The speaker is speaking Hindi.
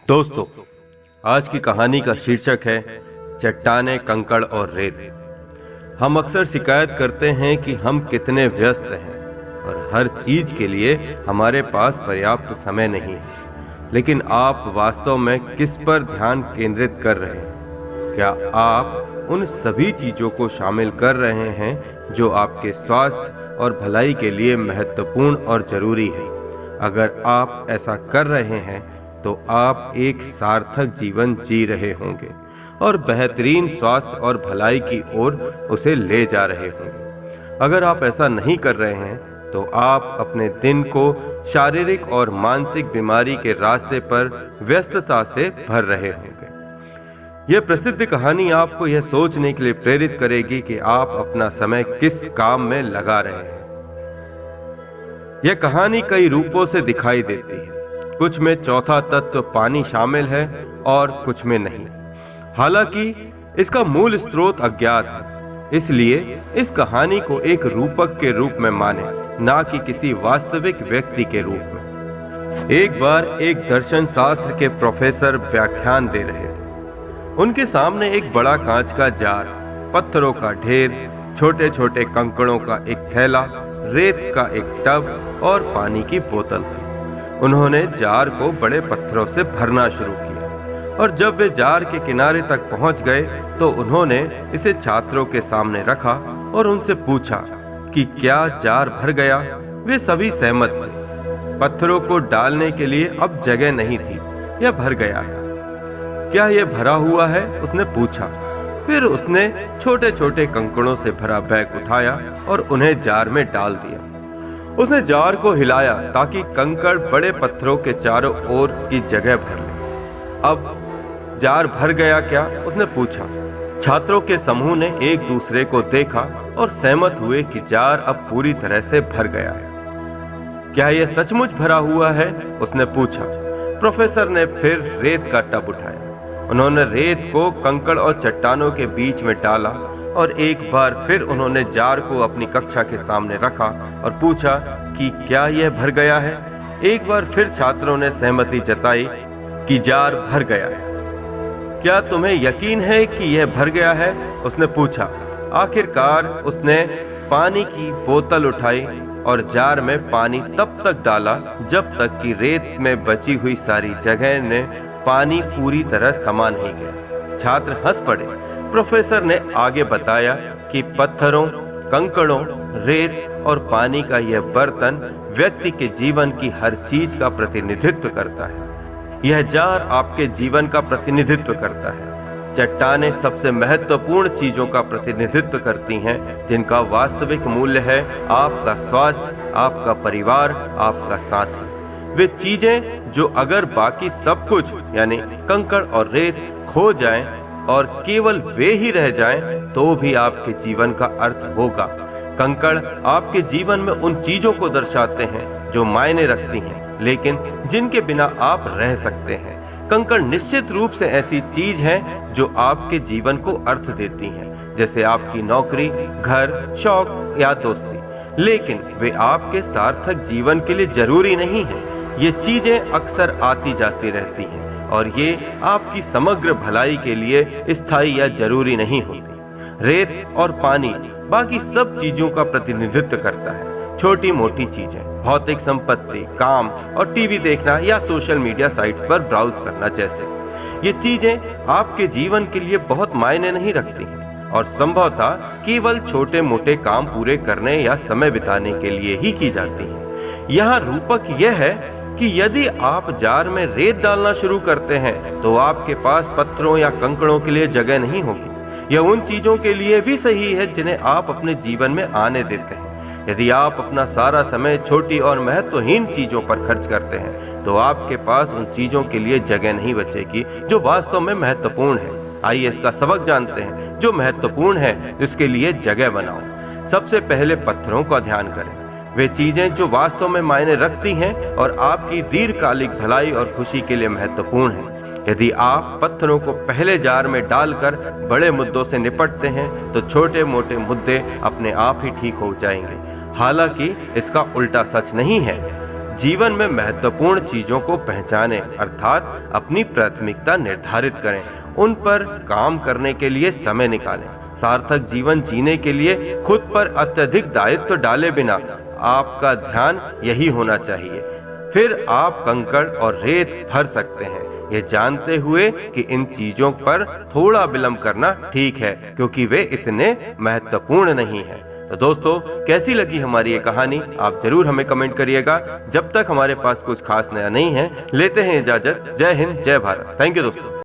दोस्तों, आज की कहानी का शीर्षक है चट्टानें, कंकड़ और रेत। हम अक्सर शिकायत करते हैं कि हम कितने व्यस्त हैं और हर चीज के लिए हमारे पास पर्याप्त समय नहीं है। लेकिन आप वास्तव में किस पर ध्यान केंद्रित कर रहे हैं? क्या आप उन सभी चीजों को शामिल कर रहे हैं जो आपके स्वास्थ्य और भलाई के लिए महत्वपूर्ण और जरूरी है? अगर आप ऐसा कर रहे हैं तो आप एक सार्थक जीवन जी रहे होंगे और बेहतरीन स्वास्थ्य और भलाई की ओर उसे ले जा रहे होंगे। अगर आप ऐसा नहीं कर रहे हैं तो आप अपने दिन को शारीरिक और मानसिक बीमारी के रास्ते पर व्यस्तता से भर रहे होंगे। यह प्रसिद्ध कहानी आपको यह सोचने के लिए प्रेरित करेगी कि आप अपना समय किस काम में लगा रहे हैं। यह कहानी कई रूपों से दिखाई देती है। कुछ में चौथा तत्व पानी शामिल है और कुछ में नहीं। हालांकि इसका मूल स्रोत अज्ञात है, इसलिए इस कहानी को एक रूपक के रूप में माने, ना कि किसी वास्तविक व्यक्ति के रूप में। एक बार एक दर्शन शास्त्र के प्रोफेसर व्याख्यान दे रहे थे। उनके सामने एक बड़ा कांच का जार, पत्थरों का ढेर, छोटे छोटे कंकड़ों का एक थैला, रेत का एक टब और पानी की बोतल थी। उन्होंने जार को बड़े पत्थरों से भरना शुरू किया और जब वे जार के किनारे तक पहुंच गए तो उन्होंने इसे छात्रों के सामने रखा और उनसे पूछा कि क्या जार भर गया। वे सभी सहमत थे। पत्थरों को डालने के लिए अब जगह नहीं थी, यह भर गया था। क्या यह भरा हुआ है? उसने पूछा। फिर उसने छोटे छोटे कंकड़ों से भरा बैग उठाया और उन्हें जार में डाल दिया। उसने जार को हिलाया ताकि कंकड़ बड़े पत्थरों के चारों ओर की जगह भर ले। अब जार भर गया क्या? उसने पूछा। छात्रों के समूह ने एक दूसरे को देखा और सहमत हुए कि जार अब पूरी तरह से भर गया है। क्या यह सचमुच भरा हुआ है? उसने पूछा। प्रोफेसर ने फिर रेत का टब उठाया। उन्होंने रेत को कंकड़ और चट्टानों के बीच में डाला और एक बार फिर उन्होंने जार को अपनी कक्षा के सामने रखा और पूछा कि क्या यह भर गया है। एक बार फिर छात्रों ने सहमति जताई कि जार भर गया है। क्या तुम्हें यकीन है कि यह भर गया है? उसने पूछा। आखिरकार उसने पानी की बोतल उठाई और जार में पानी तब तक डाला जब तक कि रेत में बची हुई सारी जगह ने पानी पूरी तरह समा नहीं गया। छात्र हंस पड़े। प्रोफेसर ने आगे बताया कि पत्थरों, कंकड़ों, रेत और पानी का यह बर्तन व्यक्ति के जीवन की हर चीज का प्रतिनिधित्व करता है। यह जार आपके जीवन का प्रतिनिधित्व करता है। चट्टानें सबसे महत्वपूर्ण चीजों का प्रतिनिधित्व करती हैं, जिनका वास्तविक मूल्य है आपका स्वास्थ्य, आपका परिवार, आपका साथी। वे चीजें जो अगर बाकी सब कुछ यानी कंकड़ और रेत खो जाएं और केवल वे ही रह जाएं तो भी आपके जीवन का अर्थ होगा। कंकड़ आपके जीवन में उन चीजों को दर्शाते हैं जो मायने रखती हैं, लेकिन जिनके बिना आप रह सकते हैं। कंकड़ निश्चित रूप से ऐसी चीज हैं जो आपके जीवन को अर्थ देती हैं, जैसे आपकी नौकरी, घर, शौक या दोस्ती, लेकिन वे आपके सार्थक जीवन के लिए जरूरी नहीं है। ये चीजें अक्सर आती जाती रहती हैं और ये आपकी समग्र भलाई के लिए स्थायी या जरूरी नहीं होती। रेत और पानी बाकी सब चीजों का प्रतिनिधित्व करता है। छोटी मोटी चीजें, भौतिक संपत्ति, काम और टीवी देखना या सोशल मीडिया साइट्स पर ब्राउज करना जैसे ये चीजें आपके जीवन के लिए बहुत मायने नहीं रखती हैं और संभवतः केवल छोटे मोटे काम पूरे करने या समय बिताने के लिए ही की जाती हैं। यहाँ रूपक यह है कि यदि आप जार में रेत डालना शुरू करते हैं तो आपके पास पत्थरों या कंकड़ों के लिए जगह नहीं होगी। यह उन चीजों के लिए भी सही है जिन्हें आप अपने जीवन में आने देते हैं। यदि आप अपना सारा समय छोटी और महत्वहीन चीजों पर खर्च करते हैं तो आपके पास उन चीजों के लिए जगह नहीं बचेगी जो वास्तव में महत्वपूर्ण है। आइए इसका सबक जानते हैं। जो महत्वपूर्ण है उसके लिए जगह बनाओ। सबसे पहले पत्थरों का ध्यान करें। वे चीजें जो वास्तव में मायने रखती हैं और आपकी दीर्घकालिक भलाई और खुशी के लिए महत्वपूर्ण हैं। यदि आप पत्थरों को पहले जार में डालकर बड़े मुद्दों से निपटते हैं तो छोटे मोटे मुद्दे अपने आप ही ठीक हो जाएंगे। हालांकि इसका उल्टा सच नहीं है। जीवन में महत्वपूर्ण चीजों को पहचानें, अर्थात अपनी प्राथमिकता निर्धारित करें, उन पर काम करने के लिए समय निकालें। सार्थक जीवन जीने के लिए खुद पर अत्यधिक दायित्व डाले बिना आपका ध्यान यही होना चाहिए। फिर आप कंकड़ और रेत भर सकते हैं, ये जानते हुए कि इन चीजों पर थोड़ा विलंब करना ठीक है, क्योंकि वे इतने महत्वपूर्ण नहीं हैं। तो दोस्तों, कैसी लगी हमारी ये कहानी आप जरूर हमें कमेंट करिएगा। जब तक हमारे पास कुछ खास नया नहीं है, लेते हैं इजाजत। जय हिंद, जय भारत। थैंक यू दोस्तों।